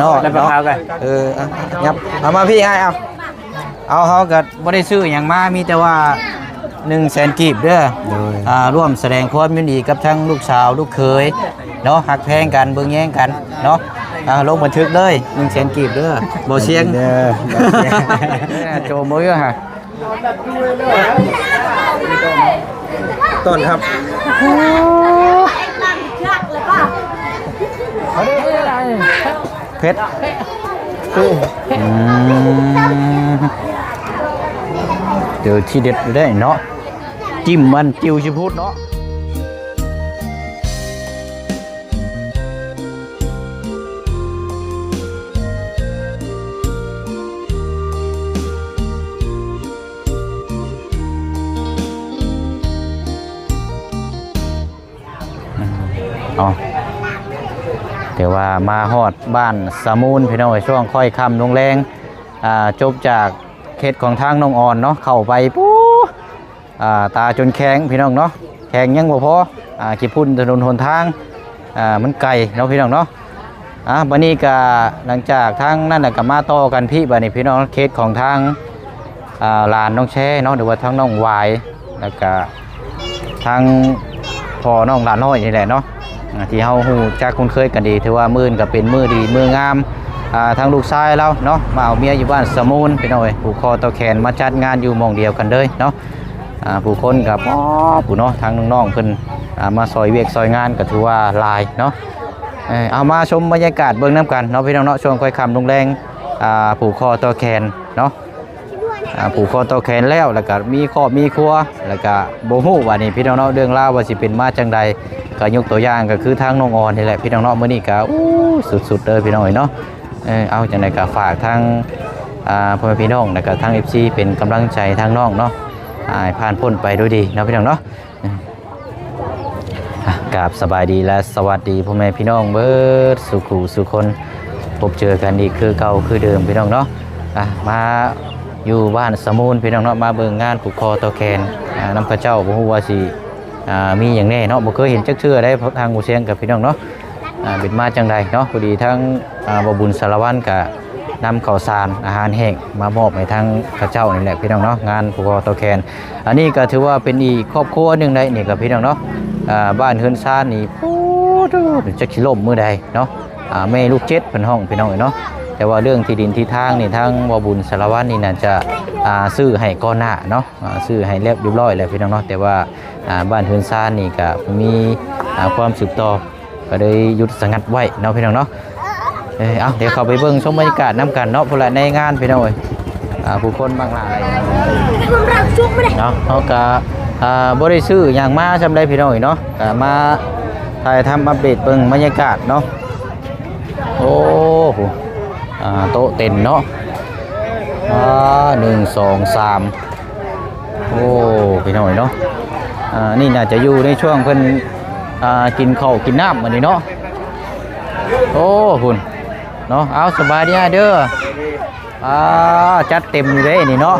เนาะแล้วเอากันยับเอามาพี่ให้เอาเขาก็บ่ได้ซื้อหยังมามีแต่ว่า100,000 กีบเด้อร่วมแสดงความยินดีกับทั้งลูกสาวลูกเขยเนาะหักแพงกันเบิ่งแย่งกันเนาะลงบันทึกเลย100,000 กีบเด้อบ่เสียงเด้อโจมือฮะต้นครับเพชรเดี๋ยวที่เด็ดได้เนาะจิ้มมันจิ้วชิพูดเนาะแต่ว่ามาฮอดบ้านสามูลพี่น้องช่วงค่อยค่ำลงแรงจบจากเขตของทางน้องอ่อนเนาะเข้าไปปู๊ตาจนแข็งพี่น้องเนาะแข็งยังบ่พอกี่พุ่นถนนหนทางมันไกลเนาะพี่น้องเนาะบัดนี้ก็หลังจากทางนั่นก็มาต่อกันพี่บัดนี้พี่น้องเขตของทางลานน้องแช่เนาะหรือว่าทางน้องวายแล้วก็ทางพ่อน้องหลานน้อยนี่แหละเนาะที่เฮาฮู้จักคุ้นเคยกันดีถือว่ามื้อก็เป็นมื้อดีมื้องามทางลูกชายเราเนาะมาเอาเมียอยู่บ้านสมูลพี่น้องเอ้ยผูกคอต่อแขนมาจัดงานอยู่หม่องเดียวกันเลยเนาะผู้คนกับผู้เนาะทางน้องๆเพิ่นมาซอยเวียกซอยงานก็ถือว่าหลายเนาะเอามาชมบรรยากาศเบิ่งน้ำกันเนาะพี่น้องเนาะช่วงค่อยค่ำลงแรงผูกคอต่อแขนเนาะผูกคอต่อแขนแล้วก็มีครอบมีครัวแล้วก็บ่ฮู้ว่านี่พี่น้องเนาะเรื่องราวว่าสิเป็นมาจังใดก็ยกตัวอย่างก็คือทางน้องอ่อนนี่แหละพี่น้องเนาะมื้อนี้ก็สุดๆเลยพี่น้องเนาะเอาจังไดก็ฝากทางพ่อแม่พี่น้องแล้วก็ทาง FC เป็นกำลังใจทางน้องเนาะผ่านพ้นไปด้วยดีนะพี่น้องเนาะกราบสบายดีและสวัสดีพ่อแม่พี่น้องเบิดสุขุสุคนพบเจอกันอีกคือเก่าคือเดิมพี่น้องเนาะมาอยู่บ้านสมูลพี่น้องเนาะมาเบิ่งงานผูกคอต่อแขนน้ำพระเจ้าบ่ฮู้ว่าสิมีอย่างแน่เนาะบ่เคยเห็นจักเทื่อได้ทางหมู่เสียงกับพี่น้องเนาะเป็นมาจังใดเนาะพอดีทั้งบ่บุญสารวัตรก็นำข้าวสารอาหารแห้งมามอบให้ทางพระเจ้านี่แหละพี่น้องเนาะงานผูกคอต่อแขนอันนี้ก็ถือว่าเป็นอีกครอบครัวหนึ่งได้นี่กับพี่น้องเนาะบ้านเฮือนซ่านนี่ปู๊ดจะสิล่มมื้อใดเนาะแม่ลูก7เพิ่นห้องพี่น้องเนาะแต่ว่าเรื่องที่ดินที่ทางนี่ทางบ่บุญสารวัตรนี่น่าจะซื้อให้ก่อนหน้าเนาะซื้อให้เรียบร้อยแล้วพี่น้องเนาะแต่ว่าบ้านเฮือนซ่านนี่ก็มีความสืบต่อก็เลยหยุดสงัดไว้เนาะพี่น้องเนาะเดี๋ยวเข้าไปเบิ่งชมบรรยากาศน้ำกันเนาะพวกเราในงานพี่น้องผู้คนบางหลายเนาะเขาก็บ่ได้ซื้ออย่างมาจำได้พี่น้องเนาะมาถ่ายทำอัปเดตเบิ่งบรรยากาศเนาะโอ้โหโต๊ะเต็มเนาะ1 2 3โอ้พี่น้องเนาะนี่น่าจะอยู่ในช่วงเพิ่นกินข้าวกินน้ำวันนี้เนาะโอ้คุณเนาะเอาสบายดีเด้อจัดเต็มอยู่เลยนี่เนาะ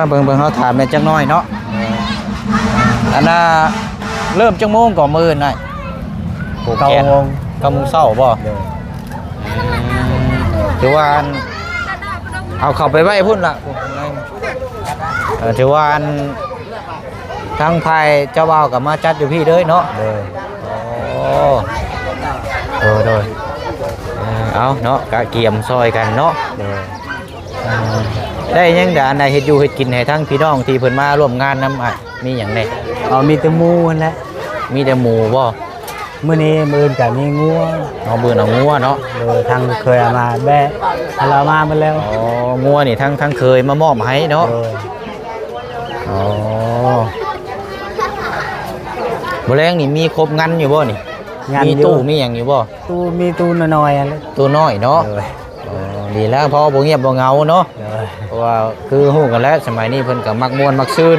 เบิ่งเขาถามแม่จังน้อยเนาะอันน่ะเริ่มจังโมงก่อนมื้อน่ะ9 โมงเช้าบ่ถือว่าเอาเข้าไปไว้พุ่นล่ะถือว่าทางไทยเจ้าบ่าวกับมาจัดอยู่พี่เด้อเนาะโดยเอาเนาะกะเกี่ยมซอยกันเนาะได้ยังด่านใดเฮ็ดอยู่เฮ็ดกินให้ทั้งพี่น้องที่เพิ่นมาร่วมงานนำมีหยังไดมีแต่หมูนั่นแหละมีแต่หมูบ่มื้อนี้มื้อก็มีงัวมื้อเอางัวเนาะทางเคยเอามาแบะเรามาหมดแล้วงัวนี่ทั้งเคยมามอบให้เนาะบ่แรงนี่มีครบงันอยู่บ่นี่มีตู้มีหยังอยู่บ่มีตู้น้อยๆอะไรตู้น้อยเนาะดีแล้วพอบ่เงียบบ่เหงาเนาะเพราะว่าคือฮู้กันแล้วสมัยนี้เพิ่นก็มักม่วนมักซื่น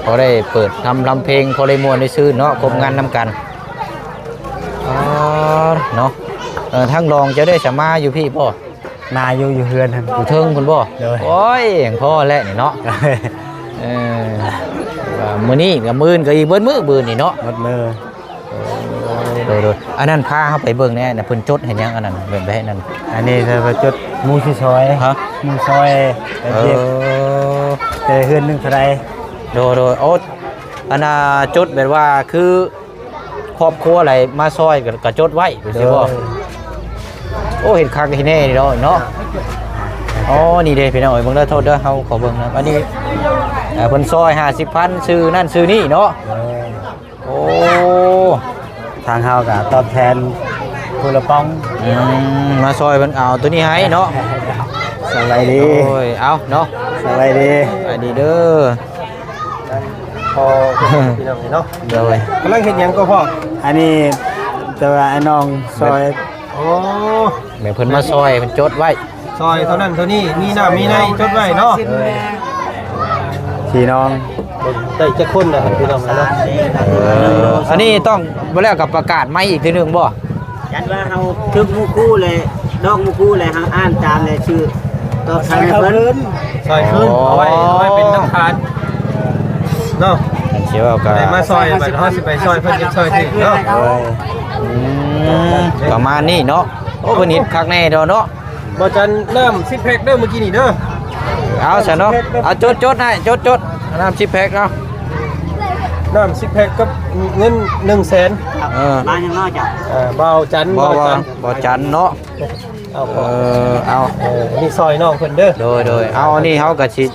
พอได้เปิดทำลำเพลงพอได้ม่วนได้ซื่นเนาะครบงานนำกันเนาะทั้งรองจะได้สมาอยู่พี่พ่อมาอยู่เฮือนอยู่เทิงพุ่นบ่โอ้ยอย่างพ่อแหละนี่เนาะมื้อนี้กับมื้อก็อีกเบิดมื้อนี่เนาะหมดมื้อ โดยอันนั้นพาเฮาไปเบิ่งแน่น่ะเพิ่นจดเห็นยังอันนั้นเบิ่งไปให้นั่น อันนี้จะไปจุดหมูที่ซอย ฮะ หมูซอยไปเรียกแต่เฮือนหนึงเท่าใด โดยโอ้อันน่ะจดแบบว่าคือครอบครัวอะไรมาซอยก็จดไว้ดูสิบ่โอ้เห็นคักเห็นแน่นี่เนาะอ๋อนี่เด้พี่น้องเอ้ยเบิ่งเด้อโทษเด้อเฮาขอเบิ่งนะอันนี้เพิ่นซอย50,000ซื้อนั่นซื้อนี่เนาะโอ้ ทางเฮาก็ตอบแทนผู้ละป้อง มาซอยเพิ่นเอาตัวนี้ให้เนาะ สบายดี โอ้ยเอาเนาะ สบายดี ไปดีเด้อ พอพี่น้องเนาะ เดี๋ยวเว้ย กำลังเห็นยังก็พ่อ อันนี้แต่ว่าไอ้น้องซอย โอ้ แม่เพิ่นมาซอยเพิ่นจดไว้ ซอยเท่านั้นเท่านี้มีน้ำมีในจดไว้เนาะ พี่น้อง ได้จะคนนะพี่น้องเนาะ อันนี้ต้องบ่แล้วกับประกาศใหม่อีกทีหนึงบ่ ยันว่าเขาทึกมูกู้เลยดอกมูกู้เลยเขาอ่านตามเลยชื่อตอบแทนเพิ่น ซอยขึ้นเอาไว้เป็นน้ำทานเนาะ อันเชียวเอาก็ ได้มาซอยบัดเฮาสิไปซอยเพิ่นจะซอยถึงเนาะ ประมาณนี้เนาะโอ้เพิ่นเฮ็ดคักแน่เด้อเนาะ บ่จันน้ำ10แพ็คเด้อเมื่อกี้นี่เด้อ เอาซะเนาะเอาจดให้จดน้ำ10แพ็คเนาะ น้ำ10แพ็คกับเงิน100,000 มาอย่างน้อยจ้ะ เบาจัน บ่จันเนาะ เอาพอ เอา นี่ซอยน้องเพิ่นเด้อ โดยเอาอันนี้เฮาก็สิ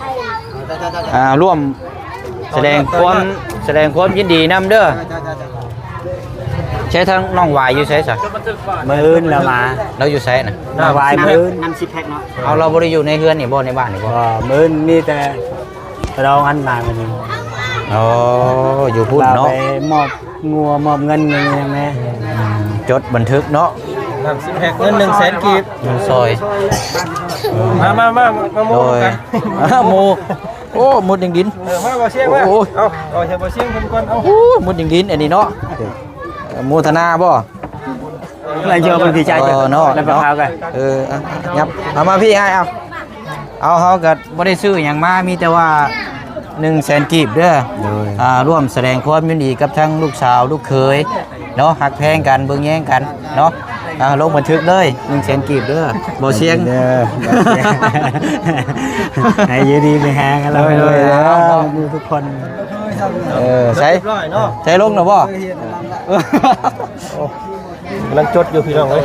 ร่วมแสดงความยินดีนำเด้อใช้ทั้งน้องวายอยู่ไสซะ มื้ออื่นแล้วมา เราอยู่ไสน่ะ มาวายมื้ออื่น นำ10 แพ็คเนาะ เอาเราบ่ได้อยู่ในเฮือนนี่บ่ในบ้านนี่บ่ ก็มื้ออื่นมีแต่เราอันมาวันนี้ อ๋ออยู่พุ่น เรา เนาะ ไปมอบงัวมอบเงินอย่างนี้แม่ จดบันทึกเนาะ น้ำ10แพ็คเงิน100,000กีบ เงินซอย มาโม โดย กัน หมูโอ้หมดดิงดิน มาบ่เชียงว่า โอ้ย เอาเชียงบ่เชียงเพิ่นก่อนเอา โอ้หมดดิงดินอันนี้เนาะโมทนาบ่ อะไรเจอมันดีใจจัง เนาะ แล้วไปพากัน อ่ะยับเอามาพี่ให้เอาเฮาก็บ่ได้ซื้อหยังมามีแต่ว่า100,000กีบเด้อร่วมแสดงความยินดีกับทั้งลูกสาวลูกเขยเนาะฮักแพงกันเบิ่งแย่งกันเนาะลงบันทึกเลย100,000กีบเด้อบ่เสียง เด้อให้ยืดีไปแฮงกันแล้ว เลย ดูทุกคน ใช้ เรียบร้อยเนาะ ใช้ลงนะบ่ กำลังจดอยู่พี่น้องเอ้ย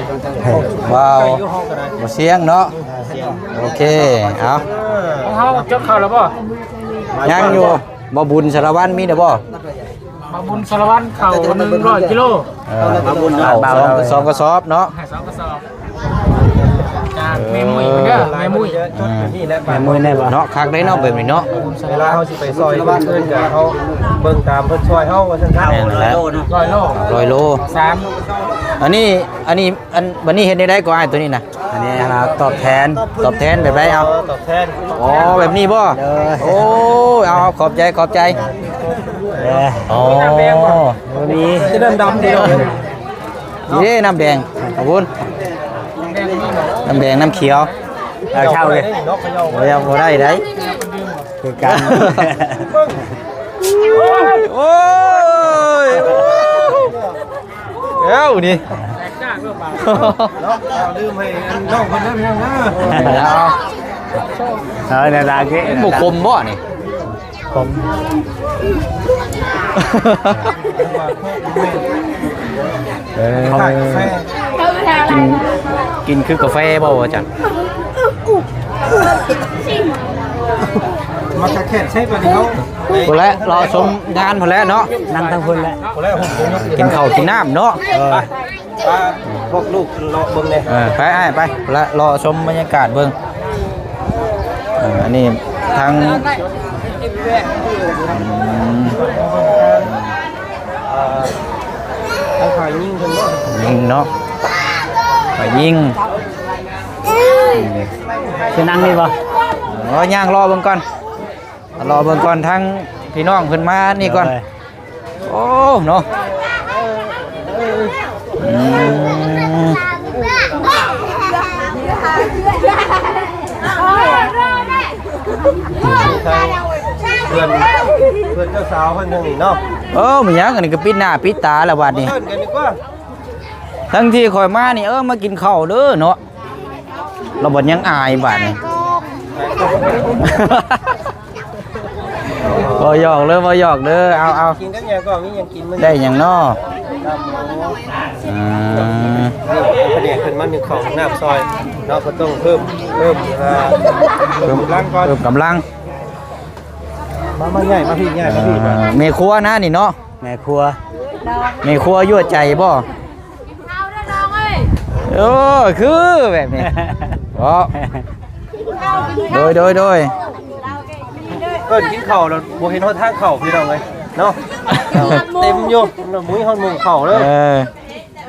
ว้าว ไปอยู่ห้องก็ได้ บ่เสียงเนาะโอเคเอา เฮาจดเข้าแล้วบ่ ยังอยู่บ่บุญสารวัตรมีเด้อบ่ มาบุญสารวัตรเข่า100 กิโล มาบุญเอาสองกระสอบเนาะ ให้2กระสอบจากเมมุยเด้อเมมุย จดอยู่นี่แหละ แม่มือได้บ่ เนาะคักได้เนาะแบบนี้เนาะ เวลาเฮาสิไปซอยเพิ่นก็เฮาเบิ่งตามเพิ่นซอยเฮาว่าซั่นครับ แม่นแล้ว 100 โล 100 โล 3 อันนี้บัดนี้เฮ็ดได้ก็อ้ายตัวนี้น่ะ อันนี้นะตอบแทน ตอบแทนแบบใดเอา ตอบแทน อ๋อแบบนี้บ่โอ้เอาขอบใจ เด้อ อ๋อ มี จะดำๆเดียว นี่น้ำแดงขอบคุณน้ำแดงน้ำเขียว เอาเช่าเลย เนาะเขย่า บ่ยังบ่ได้ได้ คือกัน โอ้ยเอ้านี่ เนาะลืมให้น้องเพิ่นเด้อพี่น้องเด้อ เอา ในร้านนี้ หมูคมบ่นี่ ผม ผักแฟ กินคือกาแฟบ่อาจารย์ มากระแค่ใช้ปะนี่เฮา พอแล้วรอชมงานพอแล้วเนาะ นั่งทั้งคนแล้ว คนแรกผมยก กินข้าวกินน้ำเนาะ ป้าพวกลูกรอเบิ่งเลย ไปอ้ายไปพอแล้วรอชมบรรยากาศเบิ่งอันนี้ทาง เอาขายยิ่งเพิ่นบ่ ยิงเนาะไปยิง จะนั่งนี่บ่ ย่างรอเบิ่งก่อนทั้งพี่น้องเพิ่นมานี่ก่อนโอ้เนาะเพื่อนเจ้าสาวเพิ่นนึงนี่เนาะ มันยังอันนี้ก็ปิดหน้าปิดตาแล้วบัดนี้ เพิ่นกันดีกว่า ทั้งที่คอยมานี่มากินข้าวเด้อเนาะเราบ่ยังอายบาดนี่ บ่หยอกเลยบ่หยอกเด้อเอา กินกันยังก็มียังกินมัน ได้หยังน้อ นี่ประเดี๋ยวขึ้นมา1ของน้ำซอยเนาะก็ต้องเพิ่มเพิ่มร่างก่อน เพิ่มกำลัง มาใหญ่มาพี่ใหญ่มาพี่ แม่ครัวนะนี่เนาะ แม่ครัว แม่ครัวยั่วใจบ่โอ้คือแบบนี้โดย เพิ่นกินข้าวแล้วบ่เห็นฮอดทางเข้าพี่น้องเอ้ยเนาะเต็มอยู่มุ้ยฮอดมุงเข้าเลย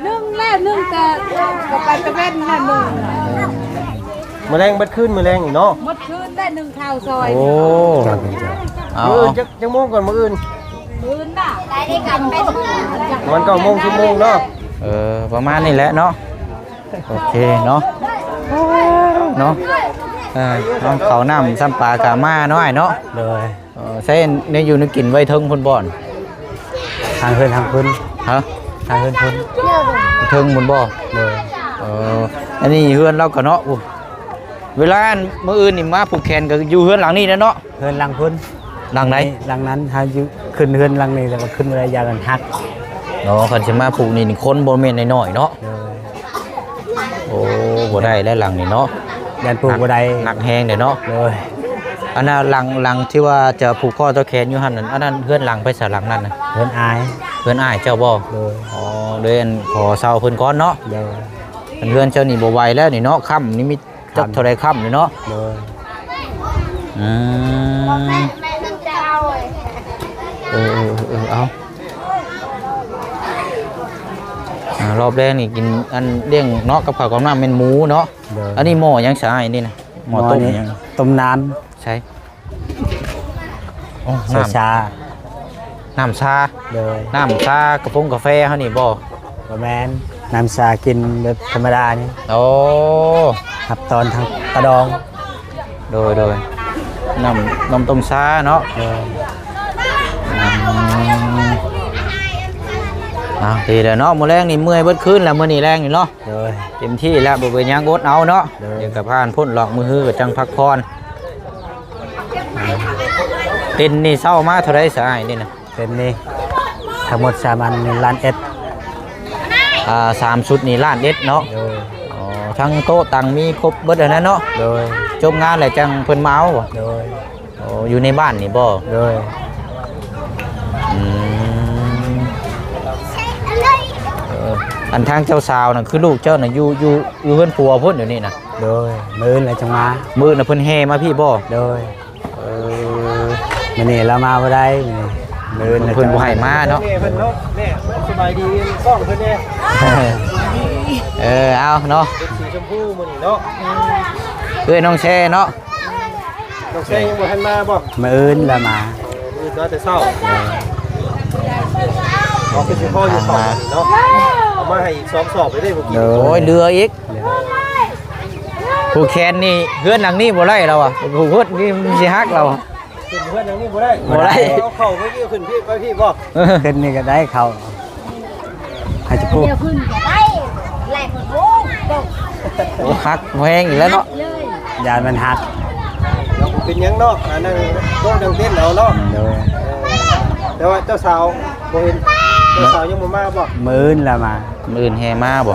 นึ่งแล้วนึ่งแต่ก็ไปตะเวนนั่นนึ่ง มื้อแรงเบิดคืนมื้อแรงอีกเนาะ หมดคืนได้นึ่งข้าวซอย โอ้เอา มื้ออื่นจักโมงก่อนมื้ออื่น คืนน่ะได้กันไป มัน9โมง10โมงเนาะ ประมาณนี้แหละเนาะโอเคเนาะเนาะน้องเขาน้ำซ้ำปลากามาน้อยเนาะ เลย ใช้ในอยู่ในกินไว้เทิงพุ่นบ่อน ทางเพิ่น ฮะ ทางเพิ่น เทิงพุ่นบ่ เลย อันนี้เฮือนเราก็เนาะเวลามื้ออื่นนี่มาผูกแขนก็อยู่เฮือนหลังนี้นะเนาะ เพิ่นหลังพุ่น หลังไหน หลังนั้นหาอยู่ขึ้นเฮือนหลังนี้แล้วก็ขึ้นระยะกันหัก เนาะคันสิมาผูกนี่คนบ่แม่นน้อยๆเนาะ เลย โอ้บ่ได้แล้วหลังนี่เนาะ ยันปลูกบ่ได้ หนักแฮงเด้เนาะ เลย อันน่ะหลังที่ว่าจะผูกคอตะแขนอยู่หั่นนั่นอันนั้นเฮือนหลังไปซะหลังนั้นน่ะ เพิ่นอาย เฮือนอ้ายเจ้าบ่ เลย อ๋อเด้นขอเซาเพิ่นก่อนเนาะ เลย เฮือนเจ้านี่บ่ไหวแล้วนี่เนาะค่ำนี่มีจักเท่าใดค่ำนี่เนาะ เลย อืมเอารอบแรกนี่กินอันเลี้ยงเนาะกับข้าวกับน้ำเป็นหมูเนาะ เลย อันนี้หม้อยังใช้นี่นะหม้อต้มยัง ต้มน้ ใช่โอ้ ำ น้ ชา ำน้ำชา เลย น้ำชากระพงกาแฟเฮานี่บ่ บ่แม่นน้ำชากินแบบธรรมดานี่ โอ้ ครับตอนทางกระดอง โดยน้ำต้มชาเนาะ เลย ดีเด้อเนาะมื้อแรงนี่เมื่อยเบิดคืนแล้วมื้อนี้แรงนี่เนาะ เลย เต็มที่แล้วบ่เป็นหยังอดเอาเนาะ เด้อ เดี๋ยวก็ผ่านพ้นหลอกมือฮือก็จังพักพรเต้นนี่เศร้ามาเท่าไรสายนี่นะ เป็นนี่ทั้งหมด3อัน1ล้านเอ็ด 3 ชุดนี่ล้านเอ็ดเนาะ เลย อ๋อทั้งโต๊ะตังมีครบเบิดอันนั้นเนาะ เลย จบงานแล้วจังเพิ่นมาเอาบ่ เลย อ๋ออยู่ในบ้านนี่บ่ เลย อืมอันทางเจ้าสาวน่ะคือลูกเจ้าน่ะอยู่เฮือนผัวพุ่นเดี๋ยวนี้น่ะ เลยมื้ออะไรจังมา มื้อน่ะเพิ่นแห่มาพี่บ่ เลย เออ มื้อนี้เรามาบ่ได้มื้อนี้ เพิ่นบ่ให้มาเนาะ แม่เพิ่นเนาะแม่สบายดีกล้องเพิ่นแน่ เอาเนาะ สีชมพูมื้อนี้เนาะ น้องแช่เนาะ ต้องใช้ยังบ่ทันมาบ่ มื้ออื่นเรามา มื้อแต่เช้าเอาไปสิพ่ออยู่สอบเนาะเอามาให้อีก2สอบไปได้บ่กิน เลย โอ้ยเรืออีกผู้แคนนี่เพื่อนหลังนี่บ่ไล่เราอ่ะผู้เพื่อนนี่มันสิฮักเราอะ ขึ้นเพื่อนอย่างนี้บ่ได้ บ่ได้ เอาเข้าไปพี่ขึ้นพี่ไปพี่บ่ ขึ้นนี่ก็ได้เขาให้จะพูด เดี๋ยวขึ้นจะได้แหลกโอ้ตก โอ้ฮักแพงอีกแล้วเนาะ เลย ยานมันหัก เป็นหยังเนาะอันนั้นโดนดังเต้นเอาเนาะ เลย แต่ว่าเจ้าสาวบ่เห็นเจ้าสาวยังบ่มาบ่ มื้ออื่นเรามา มื้ออื่นแห่มาบ่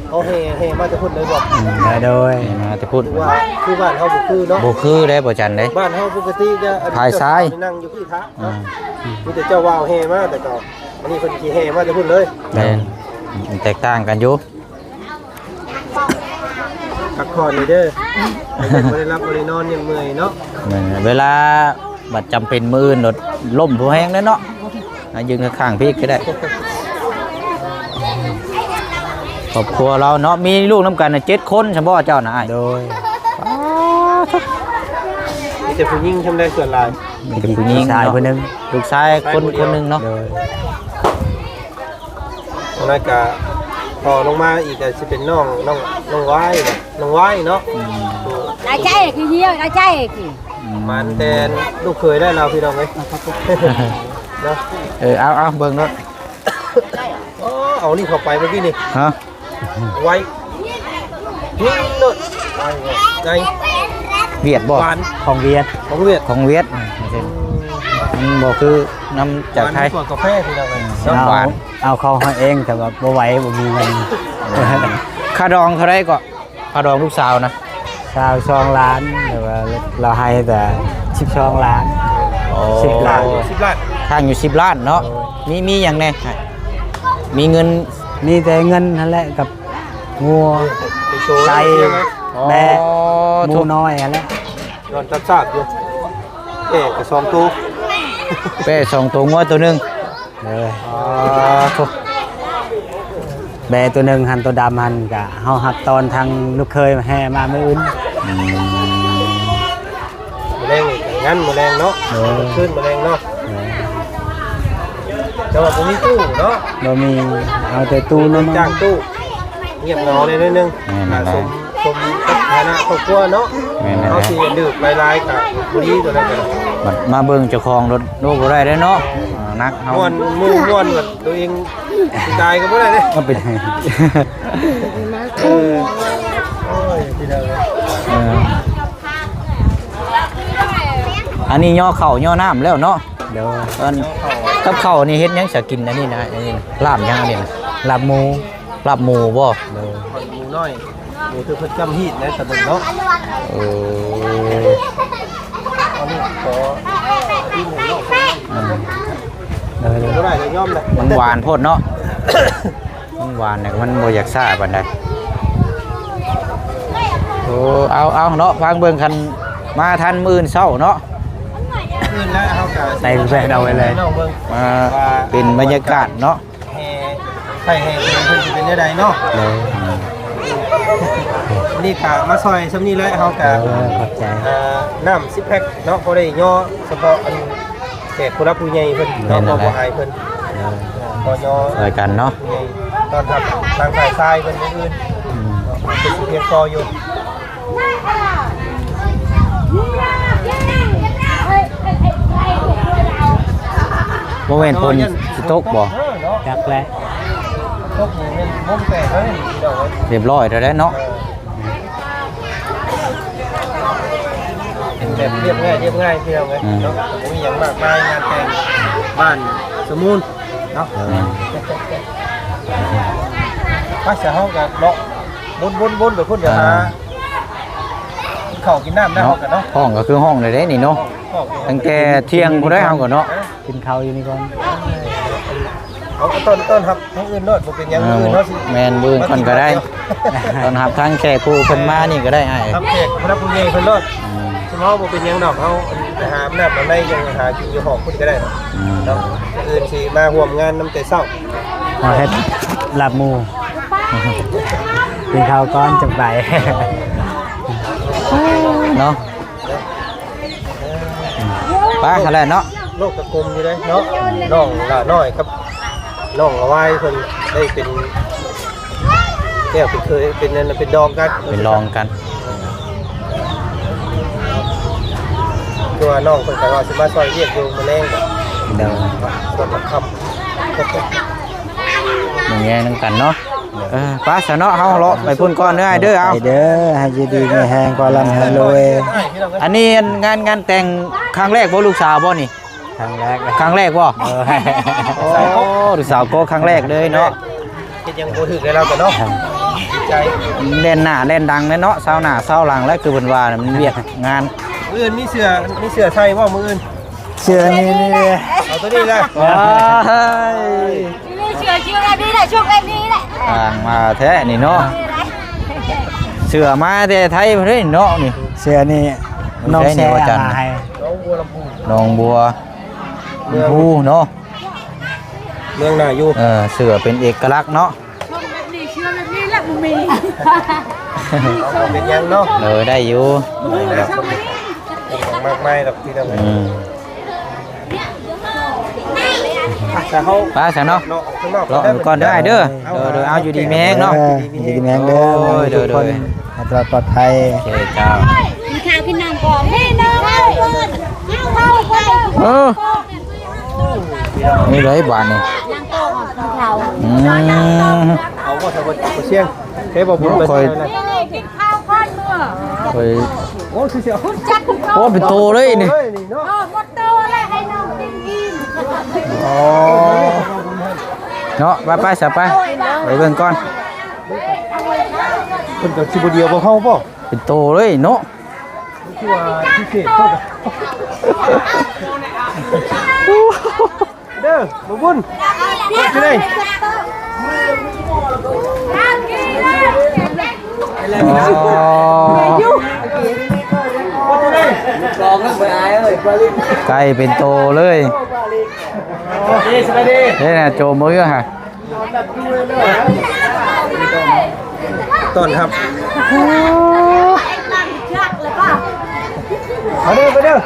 เขาเฮมาจะพูดเลยบ่ เลยโดย แห่มาแต่พูด ถือว่าคือบ้านเฮาบ่คือเนาะ บ่คือได้บ่จันได้ บ้านเฮาปกติจะ ภายซ้าย นั่งอยู่ที่ทะ อ่า มีแต่เจ้าว่าวเฮมาแต่ก็อันนี้เพิ่นสิเฮมาจะพูดเลย แม่นมันแตกต่างกันอยู่ พักผ่อนนี่เด้อบ่ได้รับบ่ได้นอนยังเมื่อยเนาะ แม่นเวลาบัดจำเป็นมื้ออื่นรถล่มผู้แห้งแล้วเนาะยืนข้างๆพี่ก็ได้ครอบครัวเราเนาะมีลูกนํกันน่ะ7คนใช่บ่เจ้าน่ะอ้าย โดย มีแต่ผู้หญิงทำได้ส่วนหลาย มีแต่ผู้หญิง ชาย เนาะ คนหนึง ลูกชายคนหนึงเนาะ โดย แล้วก็พอลงมาอีกก็สิเป็นน้องว้ายน้องว้ายเนาะ ได้ใจคือเหี้ยวได้ใจคือ มันแต่ลูกเคยได้เราพี่น้องเอ้ยเนาะ เอาเบิ่งเนาะ อ๋อเอานี่เข้าไปเมื่อกี้นี่ ฮะ ไว้ยิงเลิศไง เวียดบ่ หวาน ของเวียด ของเวียด ของเวียดมันบ่คือน้ำจากไทย ส่วนกาแฟที่เรา น้ำหวาน เอาเข้าให้เองแต่ว่าบ่ไหวบ่มีเงิน ค่าดองเท่าไรก็ค่าดองลูกสาวนะ ชาว2 ล้านแต่ว่าเราให้แต่12 ล้าน 10 ล้าน 10 ล้าน ทางอยู่10 ล้านเนาะมีอย่างแน่มีเงิน มีแต่เงินนั่นแหละกับงัว ไปโชว์ ไก่ แบะหมู ทุก น้อยอะไร ย้อนจับอยู่กระซองตู้ เป้2ตัวงัวตัวหนึง ทุก แบะตัวหนึ่งหันตัวดำหันกะเฮาหักตอนทางลูกเคยมาแห่มามื้ออื่น แมลงงั้นแมลงเนาะขึ้นแมลงเนาะแต่ว่าตรงนี้ตู้เนาะ บ่มีเอาแต่ตู้นั่น จ้างตู้เงียบเหงาเลยนิดนึงสมฐานะครอบครัวเนาะเขาสิดื่มหลายๆกับบุรีตัวนั้นกัน มาเบิ่งเจ้าของรถโน้บ่ได้เด้อเนาะนักเฮา ม่วนมู่ม่วนกับตัวเองตายก็บ่ได้เด้ ก็เป็น โอ้ยพี่น้อง อันนี้ย่อเข่าย่อน้ำแล้วเนาะ เดี๋ยว อันกับข้าวนี่เฮ็ดหยังจะกินอันนี้นะอันนี้ลาบหยังอันนี้นะ หลับหมู ลาบหมูบ่ หมูน้อยหมูคือเพิ่นจำฮีดนะสะบึงเนาะ เออ อันนี้ขอที่หมูเนาะ เดี๋ยว บ่ได้เลยยอมเลย มันหวานโพดเนาะ มันหวานเนี่ยมันบ่อยากซ่าปานใดโอ้เอาเนาะฟังเบิ่งคันมาทันมื้อเช้าเนาะ ขึ้นแล้วเฮาก็ ใส่แวะเอาไว้เลย น้องเบิ่ง มาเป็นบรรยากาศเนาะ แห่ใส่แห่เพิ่นสิเป็นได้ใดเนาะ เดี๋ยว นี่ก็มาซอยซำนี้เลยเฮาก็ ขอบใจ น้ำ10แพ็คเนาะบ่ได้ย่อเฉพาะอันแขกผู้รับผู้ใหญ่เพิ่นเนาะบ่อายเพิ่นก็ย่อ รายกันเนาะ ผู้ใหญ่ตอนทำทางฝ่ายซ้ายเพิ่นมื้ออื่นเป็นเพียงพออยู่ บ่แม่นเพิ่นสิตกบ่ จักแหละ ตกนี่เป็นมุมแปดเลยเดี๋ยว เรียบร้อยแล้วเนาะ เป็นแบบเรียบง่ายที่เราไงเนาะผมมีอย่างมากมายงานแต่งบ้านสมุนเนาะภาษาห้องกับเลาะบนไปพุ่นเดี๋ยวหาข้าวกินน้ำได้ห้องกันเนาะ ห้องก็คือห้องเลยเด้นี่เนาะตั้งแต่เที่ยงบ่ได้เฮาก็เนาะ กินข้าวอยู่นี่ก่อน เอาต้นครับทั้งอื่นโนดบ่เป็นอย่างอื่นเนาะสิ แม่นเบิ่งคนก็ได้ ตอนรับทางแขกผู้เพิ่นมานี่ก็ได้อ้าย ครับแขกพระผู้ใหญ่เพิ่นโนดสมมติบ่เป็นอย่างดอกเฮาไปหาน้ำมาในยังหากินอยู่ห้องพุ่นก็ได้เนาะเนาะอื่นสิมาร่วมงานนำแต่เช้า เอาเฮ็ดหลับหมูกินข้าวก่อนจังไป เนาะไปอะไรเนาะ โลกตะกลมอยู่เลยเนาะน้องละน้อยครับน้องละวายเพิ่นได้เป็นแก้วเป็นเคยเป็นนั่นเป็นดองกัน ไปลองกัน คือว่าน้องเพิ่นก็ว่าสิมาซอยเรียกอยู่มื้อแรงก็ เดี๋ยว ส่วนละคำ อย่างเงี้ยนึงกันเนาะไปซะเนาะเฮาเลาะไปพุ่นก่อนเด้อเด้อเอา ไปเด้อให้อยู่ดีมีแฮงกว่าลำฮัลโหลเอ อันนี้งานแต่งครั้งแรกบ่ลูกสาวบ่นี่ ครั้งแรกเลย ครั้งแรกบ่โอ้ลูกสาวก็ครั้งแรกเลยเนาะ เฮ็ดยังบ่ถึกเลยเราก็เนาะดีใจ เล่นหน้าเล่นดังเลยเนาะเศร้าหน้าเศร้าหลังแล้วคือเพิ่นว่าน่ะมันเวียกงาน มื้ออื่นมีเสื้อใส่บ่มื้ออื่น เชื่อนี่นี่ เอาตัวนี้เลย ว้าย นี่เชื่อแบบนี้แหละช่วงแบบนี้แหละ ต่างมาแท้นี่เนาะเสือมาแต่ไทยเพิ่นเด้เนาะนี่ เชื่อนี่น้องแซ่เอามาให้ น้องบัวลำพู หนองบัวลำพูเนาะ เมืองน่าอยู่ เสือเป็นเอกลักษณ์เนาะ ช่วงแบบนี้เชื่อแบบนี้แหละมึงมี เอาเป็นยังเนาะ เลยได้อยู่ มากมายดอกที่เรา แต่เขา ไปซะเนาะ เนาะข้างนอก รอก่อนได้เด้อเด้อเอาอยู่ดีแม่งเนาะ อยู่ดีแมงเด้อ โอ้ยเด้อ ทุกคนให้ปลอดภัย โอเคเจ้า มีข้าวกินน้ำก่อนนี่น้ำเข้าไป นี่เลยบานนี่ น้ำโตของเขา อืม เอาบ่สบบ่เชียงเคยบ่บุญไปเลย นี่กินข้าวก้อนเมื่อ เฮ้ย โอ้คือเสีย จัดทุกคน โอ้เป็นโตเลยนี่ เฮ้ยนี่เนาะ หมดโตเลยให้น้องกินอิ่ม อ๋อเนาะไปๆซะไปไปเบิ่งก่อน เพิ่นก็สิบ่เดียวบ่เฮาบ่ เป็นโตเลยเนาะ คือว่าพิเศษเพิ่นเด้อบ่บุญสิได้ อ๋อไก่เป็นโตเลยนี่นะโจมมือฮะ ต้นครับ จักเลยป่ะ ไปเด้อ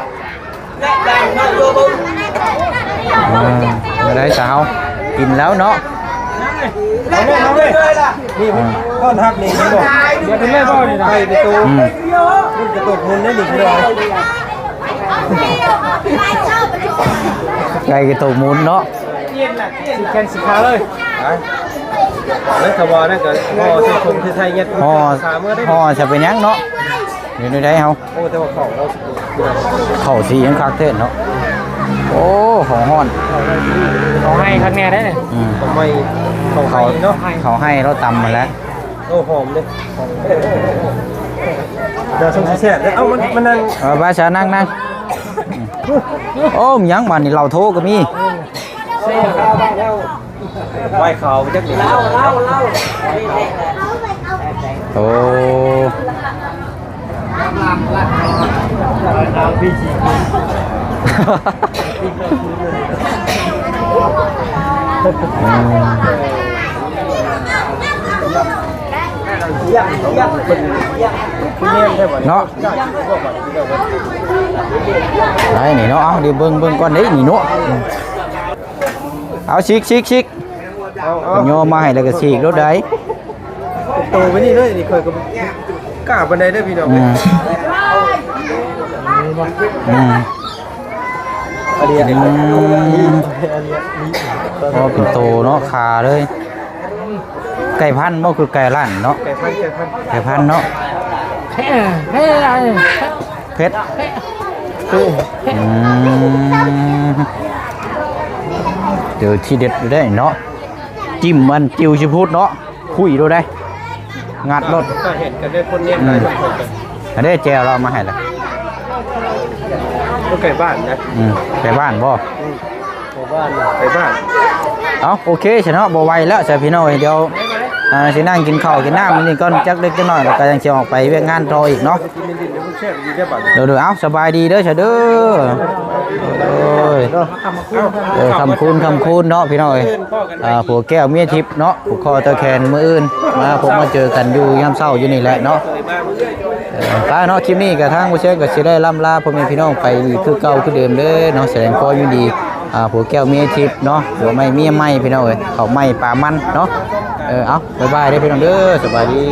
ไม่ได้สาวกินแล้วเนาะ เอาเลยนี่ต้นฮักนี่เห็นบ่เดี๋ยวเป็นแม่บ่นี่ไปตัวมันจะตกเงินได้นี่คืออะไร ไก่กระตุกมุนเนาะ สิแคนสิขาเลยแล้วขบวนนั่นก็ห่อใส่ถุงไทยๆเงี้ย ห่อ ขาเมื่อได้ ห่อจะเป็นยังเนาะเดี๋ยวได้เฮา โอ้แต่ว่าของเรา เข่าสียังคักเทศเนาะโอ้ของห้อน เขาให้ข้างแน่ได้เลย ของไม่ของไท เขา ยเนาะ เขาให้เราตำมาแล้ว โอ้หอมเลยเดี๋ยวสงสัยแซ่บแล้วเอ้ามันนั่ง บ้าชานั่งโอ้มยังบ้านนี่เราโทรก็มี ไหว้เขาจักหนึ่ง โอ้เนาะไอ้นี่เนาะเอาเดี๋ยวเบิ่งก่อนนี้นี่เนาะเอาชิกโยมมาให้แล้วก็ฉีกรถได้ โตไปนี่เลยนี่เคยก็กล้าบันไดได้พี่น้องเลย อันนี้พอเป็นโตเนาะขาเลยไก่พันธุ์บ่คือไก่ล้านเนาะ ไก่พัน ไก่พันธุ์เนาะ ให้อะไร เพชรเดี๋ยวที่เด็ดอยู่ได้เนาะจิ้มมันจิวชิพูดเนาะคุยดูได้งัดรถ ก็เห็นกันได้คนเนี้ยได้ทุกคนกัน อันนี้แจวเรามาให้ละ ก็ไก่บ้านนะ ไก่บ้านบ่ ไก่บ้าน เอาโอเคฉันเนาะบ่ไหวแล้วใช่พี่น้อยเดี๋ยวสินั่งกินข้าวกินน้ำนี่ก่อนจักเล็กจักน้อยแล้วก็ยังสิออกไปเวียกงานต่ออีกเนาะ กินดินแล้วมันแซ่บดีได้บ้าน เดี๋ยวเอาสบายดีเด้อเฉยเด้อโอ้ยคำคูณเนาะพี่น้อยผัวแก้วเมียทิพย์เนาะผูกคอตะแคนมืออื่นมาพบมาเจอกันอยู่ยามเช้าอยู่นี่แหละเนาะป้าเนาะคลิปนี้กับทางผู้เชี่ยวก็สิได้ล่ำลาพ่อแม่พี่น้องไปคือเก่าคือเดิมเด้อเนาะแสดงความยินดีผัวแก้วเมียทิพย์เนาะหัวไม่เมียไม่พี่น้องเอ้ยเขาไม่ปลามันเนาะเอาบ๊ายบายเด้อพี่น้องเด้อสบายดี